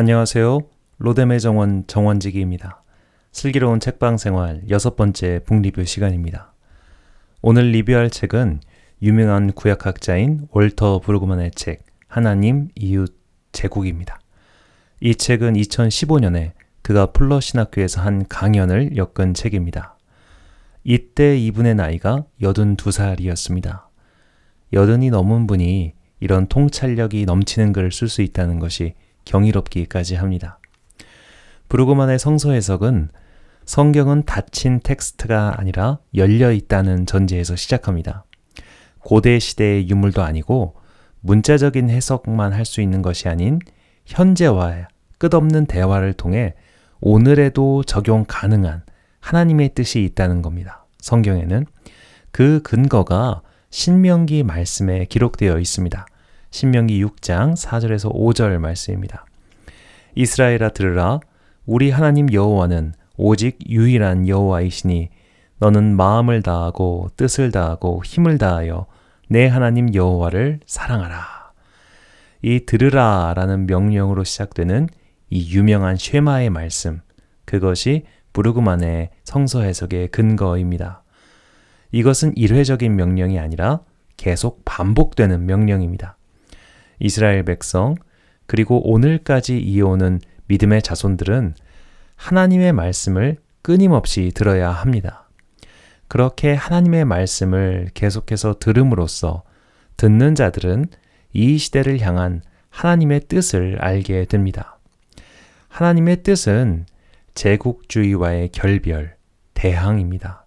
안녕하세요. 로뎀의 정원 정원지기입니다. 슬기로운 책방 생활 6번째 북리뷰 시간입니다. 오늘 리뷰할 책은 유명한 구약학자인 월터 브루그만의 책 하나님, 이웃, 제국입니다. 이 책은 2015년에 그가 풀러 신학교에서 한 강연을 엮은 책입니다. 이때 이분의 나이가 82살이었습니다. 80이 넘은 분이 이런 통찰력이 넘치는 글을 쓸 수 있다는 것이 경이롭기까지 합니다. 브루그만의 성서 해석은 성경은 닫힌 텍스트가 아니라 열려 있다는 전제에서 시작합니다. 고대 시대의 유물도 아니고 문자적인 해석만 할 수 있는 것이 아닌 현재와 끝없는 대화를 통해 오늘에도 적용 가능한 하나님의 뜻이 있다는 겁니다. 성경에는 그 근거가 신명기 말씀에 기록되어 있습니다. 신명기 6장 4절에서 5절 말씀입니다. 이스라엘아 들으라, 우리 하나님 여호와는 오직 유일한 여호와이시니 너는 마음을 다하고 뜻을 다하고 힘을 다하여 내 하나님 여호와를 사랑하라. 이 들으라 라는 명령으로 시작되는 이 유명한 쉐마의 말씀, 그것이 브루그만의 성서 해석의 근거입니다. 이것은 일회적인 명령이 아니라 계속 반복되는 명령입니다. 이스라엘 백성, 그리고 오늘까지 이어오는 믿음의 자손들은 하나님의 말씀을 끊임없이 들어야 합니다. 그렇게 하나님의 말씀을 계속해서 들음으로써 듣는 자들은 이 시대를 향한 하나님의 뜻을 알게 됩니다. 하나님의 뜻은 제국주의와의 결별, 대항입니다.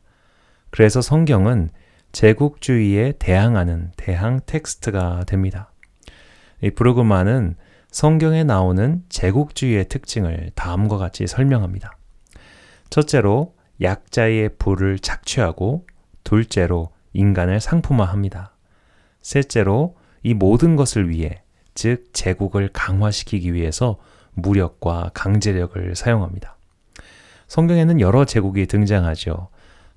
그래서 성경은 제국주의에 대항하는 대항 텍스트가 됩니다. 이 브루그만은 성경에 나오는 제국주의의 특징을 다음과 같이 설명합니다. 첫째로 약자의 부를 착취하고, 둘째로 인간을 상품화합니다. 셋째로 이 모든 것을 위해, 즉 제국을 강화시키기 위해서 무력과 강제력을 사용합니다. 성경에는 여러 제국이 등장하죠.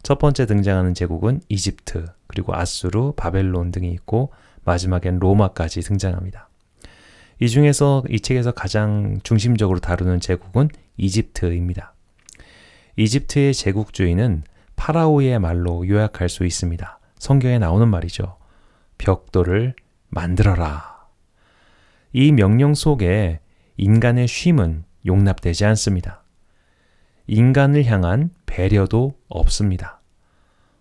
첫 번째 등장하는 제국은 이집트, 그리고 아수르, 바벨론 등이 있고 마지막엔 로마까지 등장합니다. 이 중에서 이 책에서 가장 중심적으로 다루는 제국은 이집트입니다. 이집트의 제국주의는 파라오의 말로 요약할 수 있습니다. 성경에 나오는 말이죠. 벽돌을 만들어라. 이 명령 속에 인간의 쉼은 용납되지 않습니다. 인간을 향한 배려도 없습니다.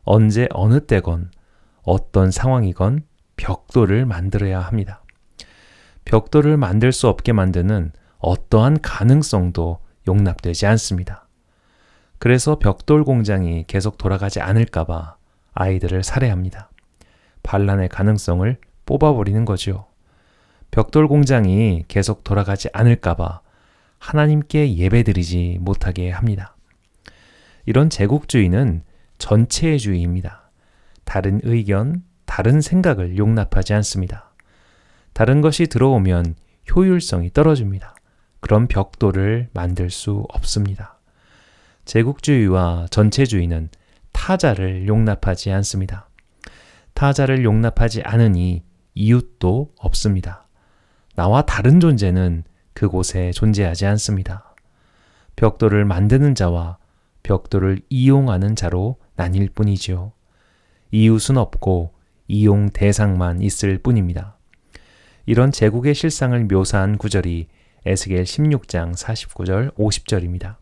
언제 어느 때건 어떤 상황이건 벽돌을 만들어야 합니다. 벽돌을 만들 수 없게 만드는 어떠한 가능성도 용납되지 않습니다. 그래서 벽돌 공장이 계속 돌아가지 않을까봐 아이들을 살해합니다. 반란의 가능성을 뽑아버리는 거죠. 벽돌 공장이 계속 돌아가지 않을까봐 하나님께 예배드리지 못하게 합니다. 이런 제국주의는 전체주의입니다. 다른 의견, 다른 생각을 용납하지 않습니다. 다른 것이 들어오면 효율성이 떨어집니다. 그럼 벽돌을 만들 수 없습니다. 제국주의와 전체주의는 타자를 용납하지 않습니다. 타자를 용납하지 않으니 이웃도 없습니다. 나와 다른 존재는 그곳에 존재하지 않습니다. 벽돌을 만드는 자와 벽돌을 이용하는 자로 나뉠 뿐이지요. 이웃은 없고 이용 대상만 있을 뿐입니다. 이런 제국의 실상을 묘사한 구절이 에스겔 16장 49절 50절입니다.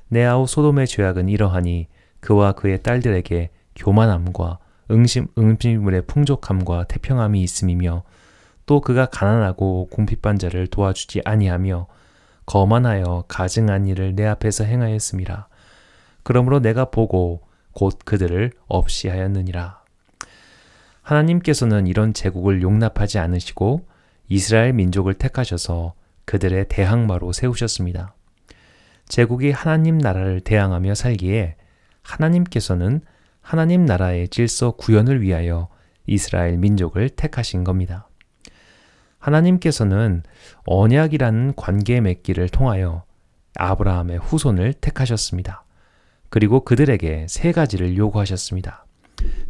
내 아우 소돔의 죄악은 이러하니 그와 그의 딸들에게 교만함과 음식물의 풍족함과 태평함이 있음이며 또 그가 가난하고 궁핍한 자를 도와주지 아니하며 거만하여 가증한 일을 내 앞에서 행하였음이라. 그러므로 내가 보고 곧 그들을 없이 하였느니라. 하나님께서는 이런 제국을 용납하지 않으시고 이스라엘 민족을 택하셔서 그들의 대항마로 세우셨습니다. 제국이 하나님 나라를 대항하며 살기에 하나님께서는 하나님 나라의 질서 구현을 위하여 이스라엘 민족을 택하신 겁니다. 하나님께서는 언약이라는 관계 맺기를 통하여 아브라함의 후손을 택하셨습니다. 그리고 그들에게 3가지를 요구하셨습니다.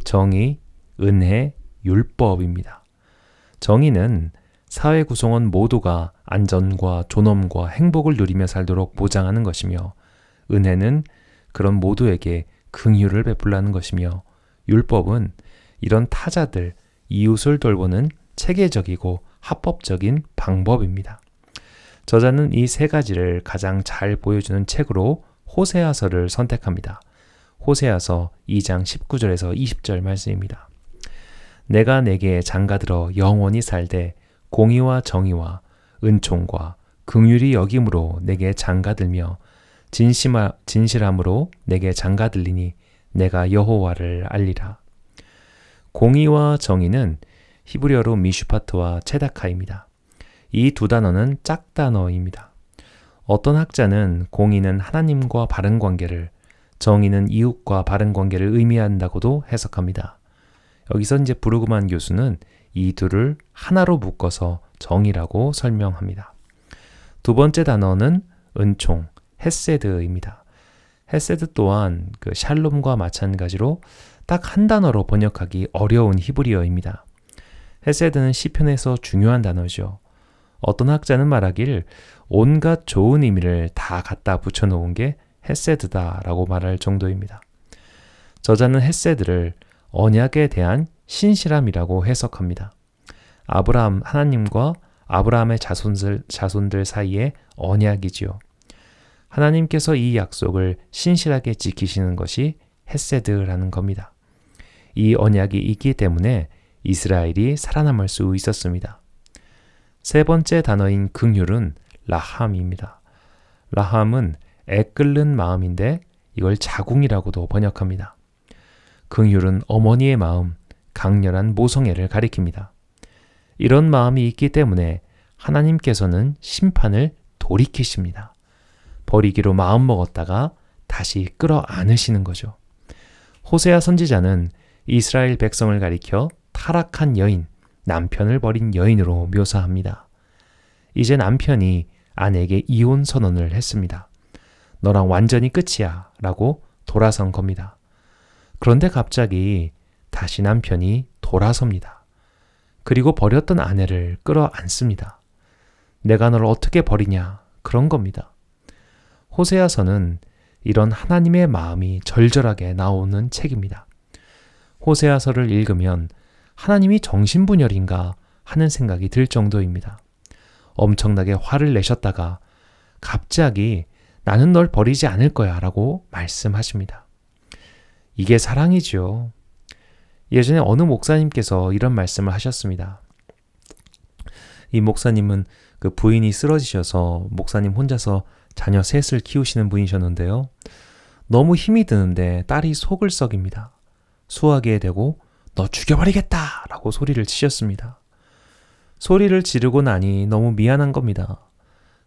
정의, 은혜, 율법입니다. 정의는 사회 구성원 모두가 안전과 존엄과 행복을 누리며 살도록 보장하는 것이며, 은혜는 그런 모두에게 긍휼을 베풀라는 것이며, 율법은 이런 타자들, 이웃을 돌보는 체계적이고 합법적인 방법입니다. 저자는 이 세 가지를 가장 잘 보여주는 책으로 호세아서를 선택합니다. 호세아서 2장 19절에서 20절 말씀입니다. 내가 내게 장가들어 영원히 살되 공의와 정의와 은총과 긍휼이 여김으로 내게 장가들며 진실함으로 내게 장가들리니 내가 여호와를 알리라. 공의와 정의는 히브리어로 미슈파트와 체다카입니다. 이 두 단어는 짝단어입니다. 어떤 학자는 공의는 하나님과 바른 관계를, 정의는 이웃과 바른 관계를 의미한다고도 해석합니다. 여기서 이제 부르그만 교수는 이 둘을 하나로 묶어서 정의라고 설명합니다. 두 번째 단어는 은총, 헤세드입니다. 헤세드 또한 그 샬롬과 마찬가지로 딱 한 단어로 번역하기 어려운 히브리어입니다. 헤세드는 시편에서 중요한 단어죠. 어떤 학자는 말하길 온갖 좋은 의미를 다 갖다 붙여놓은 게 헤세드다라고 말할 정도입니다. 저자는 헤세드를 언약에 대한 신실함이라고 해석합니다. 아브라함 하나님과 아브라함의 자손들 사이의 언약이지요. 하나님께서 이 약속을 신실하게 지키시는 것이 헤세드라는 겁니다. 이 언약이 있기 때문에 이스라엘이 살아남을 수 있었습니다. 세 번째 단어인 긍휼은 라함입니다. 라함은 애끓는 마음인데 이걸 자궁이라고도 번역합니다. 긍휼은 어머니의 마음, 강렬한 모성애를 가리킵니다. 이런 마음이 있기 때문에 하나님께서는 심판을 돌이키십니다. 버리기로 마음먹었다가 다시 끌어안으시는 거죠. 호세아 선지자는 이스라엘 백성을 가리켜 타락한 여인, 남편을 버린 여인으로 묘사합니다. 이제 남편이 아내에게 이혼 선언을 했습니다. 너랑 완전히 끝이야 라고 돌아선 겁니다. 그런데 갑자기 다시 남편이 돌아섭니다. 그리고 버렸던 아내를 끌어안습니다. 내가 너를 어떻게 버리냐 그런 겁니다. 호세아서는 이런 하나님의 마음이 절절하게 나오는 책입니다. 호세아서를 읽으면 하나님이 정신분열인가 하는 생각이 들 정도입니다. 엄청나게 화를 내셨다가 갑자기 나는 널 버리지 않을 거야 라고 말씀하십니다. 이게 사랑이죠. 예전에 어느 목사님께서 이런 말씀을 하셨습니다. 이 목사님은 그 부인이 쓰러지셔서 목사님 혼자서 자녀 셋을 키우시는 분이셨는데요. 너무 힘이 드는데 딸이 속을 썩입니다. 수하게 되고 너 죽여버리겠다 라고 소리를 치셨습니다. 소리를 지르고 나니 너무 미안한 겁니다.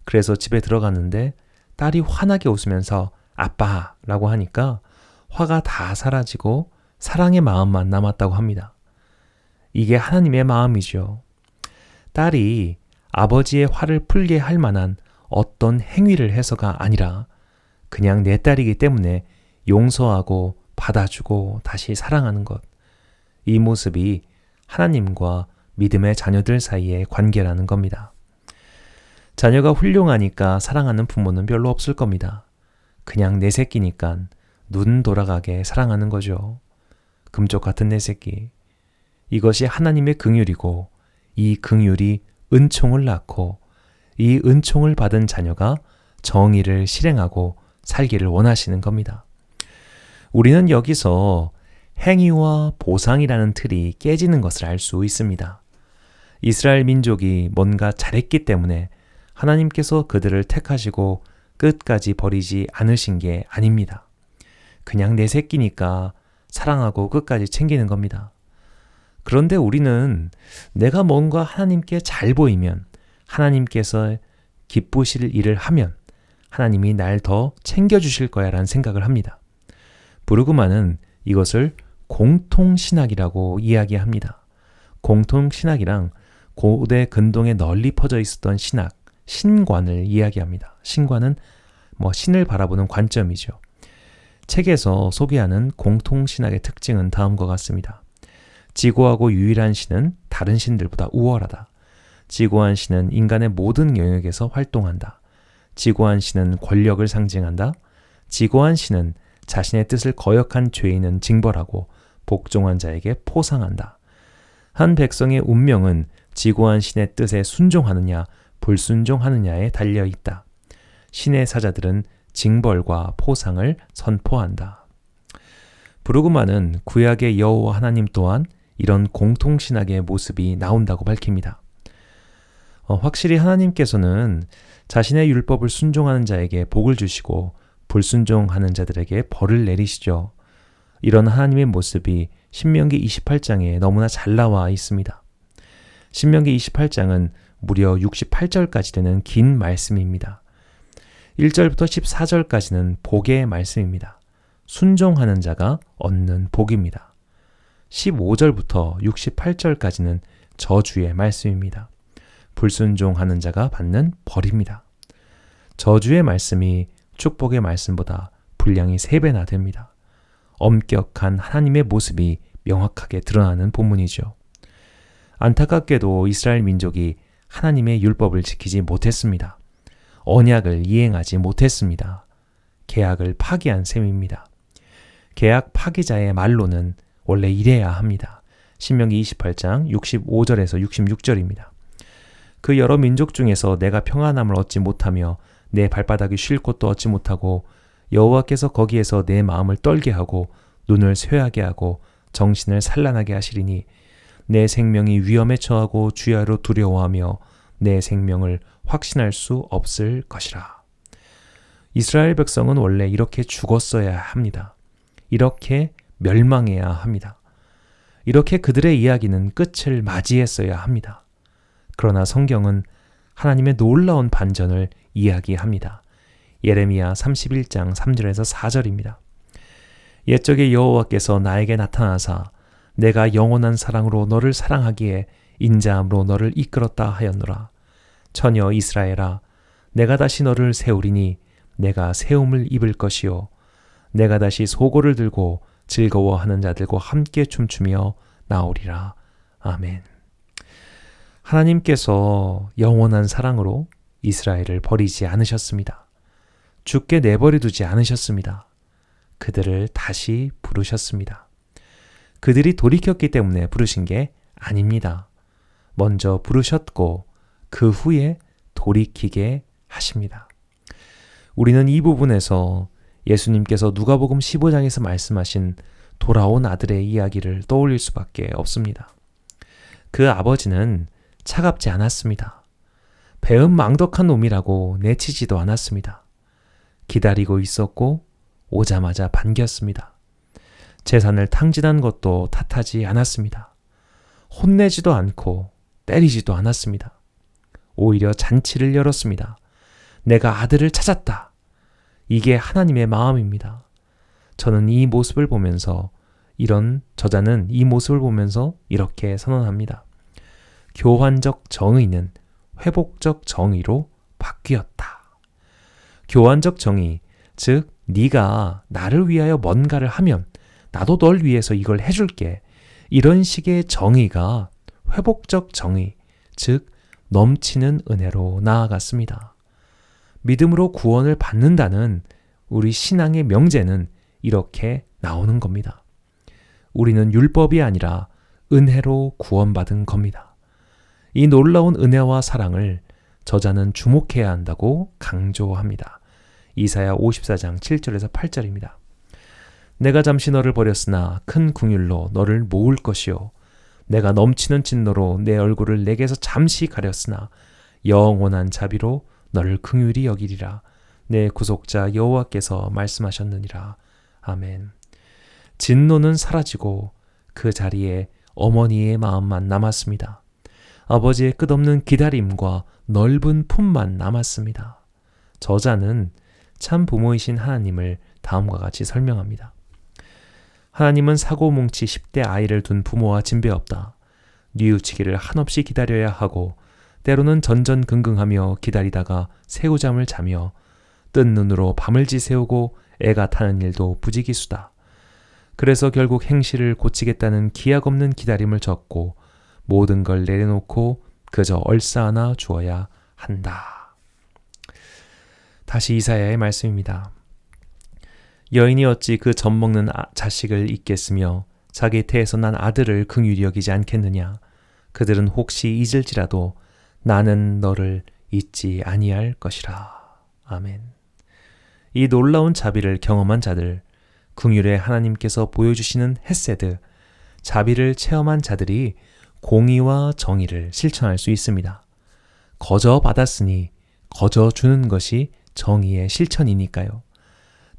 그래서 집에 들어갔는데 딸이 환하게 웃으면서 아빠 라고 하니까 화가 다 사라지고 사랑의 마음만 남았다고 합니다. 이게 하나님의 마음이죠. 딸이 아버지의 화를 풀게 할 만한 어떤 행위를 해서가 아니라 그냥 내 딸이기 때문에 용서하고 받아주고 다시 사랑하는 것. 이 모습이 하나님과 믿음의 자녀들 사이의 관계라는 겁니다. 자녀가 훌륭하니까 사랑하는 부모는 별로 없을 겁니다. 그냥 내 새끼니까 눈 돌아가게 사랑하는 거죠. 금쪽 같은 내 새끼. 이것이 하나님의 긍휼이고 이 긍휼이 은총을 낳고 이 은총을 받은 자녀가 정의를 실행하고 살기를 원하시는 겁니다. 우리는 여기서 행위와 보상이라는 틀이 깨지는 것을 알 수 있습니다. 이스라엘 민족이 뭔가 잘했기 때문에 하나님께서 그들을 택하시고 끝까지 버리지 않으신 게 아닙니다. 그냥 내 새끼니까 사랑하고 끝까지 챙기는 겁니다. 그런데 우리는 내가 뭔가 하나님께 잘 보이면 하나님께서 기쁘실 일을 하면 하나님이 날 더 챙겨주실 거야 라는 생각을 합니다. 부르그만은 이것을 공통신학이라고 이야기합니다. 공통신학이랑 고대 근동에 널리 퍼져 있었던 신학, 신관을 이야기합니다. 신관은 신을 바라보는 관점이죠. 책에서 소개하는 공통신학의 특징은 다음과 같습니다. 지고하고 유일한 신은 다른 신들보다 우월하다. 지고한 신은 인간의 모든 영역에서 활동한다. 지고한 신은 권력을 상징한다. 지고한 신은 자신의 뜻을 거역한 죄인은 징벌하고 복종한 자에게 포상한다. 한 백성의 운명은 지고한 신의 뜻에 순종하느냐 불순종하느냐에 달려 있다. 신의 사자들은 징벌과 포상을 선포한다. 브루그만은 구약의 여호와 하나님 또한 이런 공통신학의 모습이 나온다고 밝힙니다. 확실히 하나님께서는 자신의 율법을 순종하는 자에게 복을 주시고 불순종하는 자들에게 벌을 내리시죠. 이런 하나님의 모습이 신명기 28장에 너무나 잘 나와 있습니다. 신명기 28장은 무려 68절까지 되는 긴 말씀입니다. 1절부터 14절까지는 복의 말씀입니다. 순종하는 자가 얻는 복입니다. 15절부터 68절까지는 저주의 말씀입니다. 불순종하는 자가 받는 벌입니다. 저주의 말씀이 축복의 말씀보다 분량이 3배나 됩니다. 엄격한 하나님의 모습이 명확하게 드러나는 본문이죠. 안타깝게도 이스라엘 민족이 하나님의 율법을 지키지 못했습니다. 언약을 이행하지 못했습니다. 계약을 파기한 셈입니다. 계약 파기자의 말로는 원래 이래야 합니다. 신명기 28장 65절에서 66절입니다. 그 여러 민족 중에서 내가 평안함을 얻지 못하며 내 발바닥이 쉴 곳도 얻지 못하고 여호와께서 거기에서 내 마음을 떨게 하고 눈을 쇠하게 하고 정신을 산란하게 하시리니 내 생명이 위험에 처하고 주야로 두려워하며 내 생명을 확신할 수 없을 것이라. 이스라엘 백성은 원래 이렇게 죽었어야 합니다. 이렇게 멸망해야 합니다. 이렇게 그들의 이야기는 끝을 맞이했어야 합니다. 그러나 성경은 하나님의 놀라운 반전을 이야기합니다. 예레미야 31장 3절에서 4절입니다. 옛적에 여호와께서 나에게 나타나사 내가 영원한 사랑으로 너를 사랑하기에 인자함으로 너를 이끌었다 하였노라. 처녀 이스라엘아, 내가 다시 너를 세우리니 내가 세움을 입을 것이요 내가 다시 소고를 들고 즐거워하는 자들과 함께 춤추며 나오리라. 아멘. 하나님께서 영원한 사랑으로 이스라엘을 버리지 않으셨습니다. 죽게 내버려 두지 않으셨습니다. 그들을 다시 부르셨습니다. 그들이 돌이켰기 때문에 부르신 게 아닙니다. 먼저 부르셨고 그 후에 돌이키게 하십니다. 우리는 이 부분에서 예수님께서 누가복음 15장에서 말씀하신 돌아온 아들의 이야기를 떠올릴 수밖에 없습니다. 그 아버지는 차갑지 않았습니다. 배은망덕한 놈이라고 내치지도 않았습니다. 기다리고 있었고 오자마자 반겼습니다. 재산을 탕진한 것도 탓하지 않았습니다. 혼내지도 않고 때리지도 않았습니다. 오히려 잔치를 열었습니다. 내가 아들을 찾았다. 이게 하나님의 마음입니다. 저는 이 모습을 보면서 저자는 이 모습을 보면서 이렇게 선언합니다. 교환적 정의는 회복적 정의로 바뀌었다. 교환적 정의, 즉 네가 나를 위하여 뭔가를 하면 나도 널 위해서 이걸 해줄게. 이런 식의 정의가 회복적 정의, 즉 넘치는 은혜로 나아갔습니다. 믿음으로 구원을 받는다는 우리 신앙의 명제는 이렇게 나오는 겁니다. 우리는 율법이 아니라 은혜로 구원받은 겁니다. 이 놀라운 은혜와 사랑을 저자는 주목해야 한다고 강조합니다. 이사야 54장 7절에서 8절입니다. 내가 잠시 너를 버렸으나 큰 긍휼로 너를 모을 것이요 내가 넘치는 진노로 내 얼굴을 내게서 잠시 가렸으나 영원한 자비로 너를 긍휼히 여기리라. 내 구속자 여호와께서 말씀하셨느니라. 아멘. 진노는 사라지고 그 자리에 어머니의 마음만 남았습니다. 아버지의 끝없는 기다림과 넓은 품만 남았습니다. 저자는 참 부모이신 하나님을 다음과 같이 설명합니다. 하나님은 사고뭉치 10대 아이를 둔 부모와 진배 없다. 뉘우치기를 한없이 기다려야 하고 때로는 전전긍긍하며 기다리다가 새우잠을 자며 뜬 눈으로 밤을 지새우고 애가 타는 일도 부지기수다. 그래서 결국 행실을 고치겠다는 기약 없는 기다림을 졌고 모든 걸 내려놓고 그저 얼싸안아 주어야 한다. 다시 이사야의 말씀입니다. 여인이 어찌 그 젖먹는 자식을 잊겠으며 자기 태에서 난 아들을 긍휼히 여기지 않겠느냐. 그들은 혹시 잊을지라도 나는 너를 잊지 아니할 것이라. 아멘. 이 놀라운 자비를 경험한 자들, 긍휼의 하나님께서 보여주시는 헤세드, 자비를 체험한 자들이 공의와 정의를 실천할 수 있습니다. 거저 받았으니 거저 주는 것이 정의의 실천이니까요.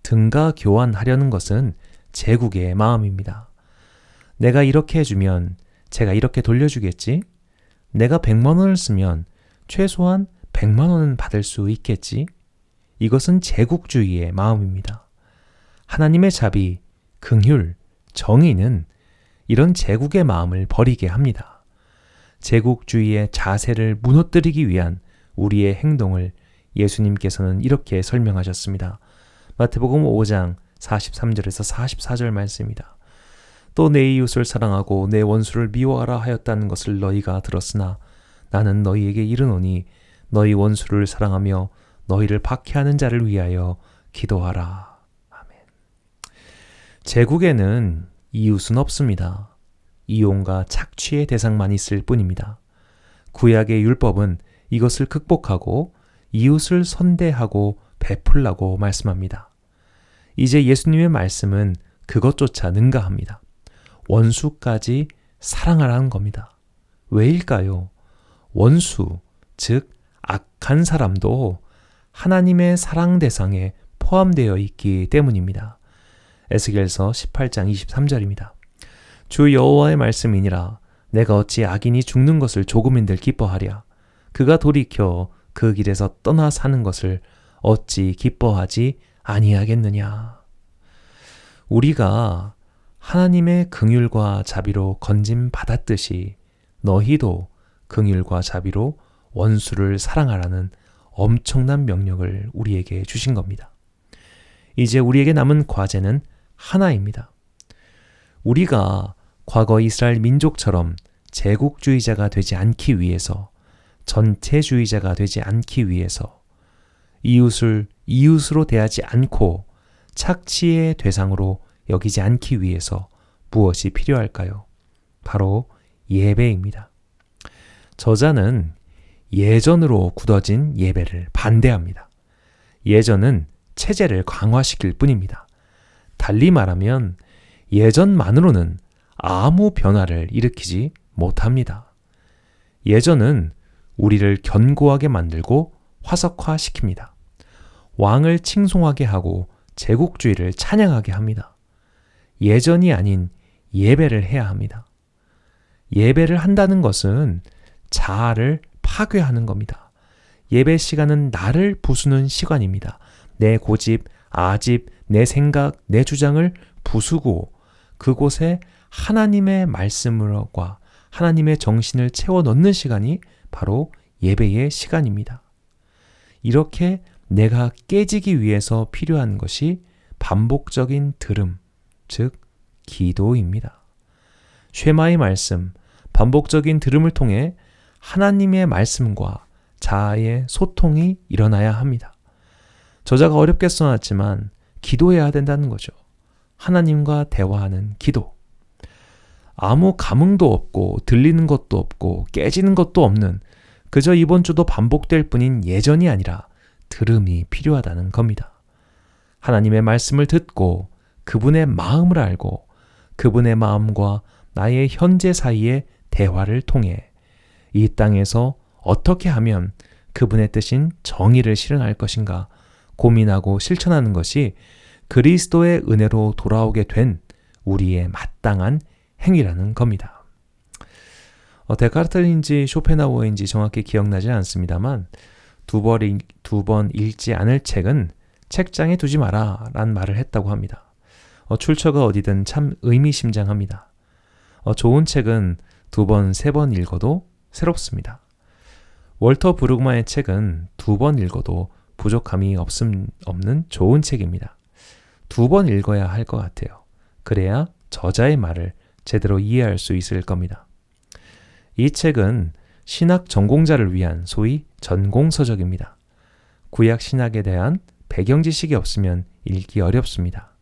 등가 교환하려는 것은 제국의 마음입니다. 내가 이렇게 해주면 제가 이렇게 돌려주겠지? 내가 100만 원을 쓰면 최소한 100만 원은 받을 수 있겠지? 이것은 제국주의의 마음입니다. 하나님의 자비, 긍휼, 정의는 이런 제국의 마음을 버리게 합니다. 제국주의의 자세를 무너뜨리기 위한 우리의 행동을 예수님께서는 이렇게 설명하셨습니다. 마태복음 5장 43절에서 44절 말씀입니다. 또 내 이웃을 사랑하고 내 원수를 미워하라 하였다는 것을 너희가 들었으나 나는 너희에게 이르노니 너희 원수를 사랑하며 너희를 박해하는 자를 위하여 기도하라. 아멘. 제국에는 이웃은 없습니다. 이용과 착취의 대상만 있을 뿐입니다. 구약의 율법은 이것을 극복하고 이웃을 선대하고 베풀라고 말씀합니다. 이제 예수님의 말씀은 그것조차 능가합니다. 원수까지 사랑하라는 겁니다. 왜일까요? 원수, 즉 악한 사람도 하나님의 사랑 대상에 포함되어 있기 때문입니다. 에스겔서 18장 23절입니다. 주 여호와의 말씀이니라. 내가 어찌 악인이 죽는 것을 조금인들 기뻐하랴. 그가 돌이켜 그 길에서 떠나 사는 것을 어찌 기뻐하지 아니하겠느냐. 우리가 하나님의 긍휼과 자비로 건짐 받았듯이 너희도 긍휼과 자비로 원수를 사랑하라는 엄청난 명령을 우리에게 주신 겁니다. 이제 우리에게 남은 과제는 하나입니다. 우리가 과거 이스라엘 민족처럼 제국주의자가 되지 않기 위해서, 전체주의자가 되지 않기 위해서, 이웃을 이웃으로 대하지 않고 착취의 대상으로 여기지 않기 위해서 무엇이 필요할까요? 바로 예배입니다. 저자는 예전으로 굳어진 예배를 반대합니다. 예전은 체제를 강화시킬 뿐입니다. 달리 말하면 예전만으로는 아무 변화를 일으키지 못합니다. 예전은 우리를 견고하게 만들고 화석화시킵니다. 왕을 칭송하게 하고 제국주의를 찬양하게 합니다. 예전이 아닌 예배를 해야 합니다. 예배를 한다는 것은 자아를 파괴하는 겁니다. 예배 시간은 나를 부수는 시간입니다. 내 고집, 아집, 내 생각, 내 주장을 부수고 그곳에 하나님의 말씀과 하나님의 정신을 채워 넣는 시간이 바로 예배의 시간입니다. 이렇게 내가 깨지기 위해서 필요한 것이 반복적인 들음, 즉 기도입니다. 쉐마의 말씀, 반복적인 들음을 통해 하나님의 말씀과 자아의 소통이 일어나야 합니다. 저자가 어렵게 써놨지만 기도해야 된다는 거죠. 하나님과 대화하는 기도. 아무 감흥도 없고 들리는 것도 없고 깨지는 것도 없는 그저 이번 주도 반복될 뿐인 예전이 아니라 들음이 필요하다는 겁니다. 하나님의 말씀을 듣고 그분의 마음을 알고 그분의 마음과 나의 현재 사이의 대화를 통해 이 땅에서 어떻게 하면 그분의 뜻인 정의를 실현할 것인가 고민하고 실천하는 것이 그리스도의 은혜로 돌아오게 된 우리의 마땅한 행위라는 겁니다. 데카르트인지 쇼펜하우어인지 정확히 기억나지 않습니다만 두 번 읽지 않을 책은 책장에 두지 마라 라는 말을 했다고 합니다. 출처가 어디든 참 의미심장합니다. 좋은 책은 2번, 3번 읽어도 새롭습니다. 월터 브룩만의 책은 2번 읽어도 부족함이 없는 좋은 책입니다. 2번 읽어야 할 것 같아요. 그래야 저자의 말을 제대로 이해할 수 있을 겁니다. 이 책은 신학 전공자를 위한 소위 전공서적입니다. 구약 신학에 대한 배경 지식이 없으면 읽기 어렵습니다.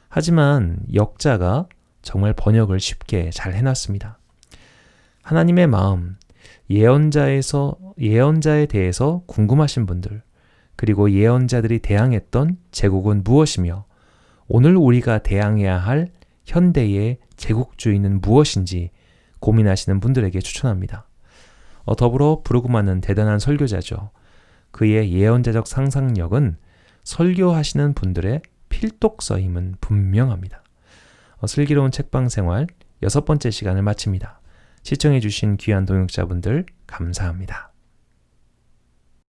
하지만 역자가 정말 번역을 쉽게 잘 해놨습니다. 하나님의 마음, 예언자에 대해서 궁금하신 분들, 그리고 예언자들이 대항했던 제국은 무엇이며 오늘 우리가 대항해야 할 현대의 제국주의는 무엇인지 고민하시는 분들에게 추천합니다. 더불어 브루그만은 대단한 설교자죠. 그의 예언자적 상상력은 설교하시는 분들의 필독서임은 분명합니다. 슬기로운 책방 생활 6번째 시간을 마칩니다. 시청해주신 귀한 동역자분들 감사합니다.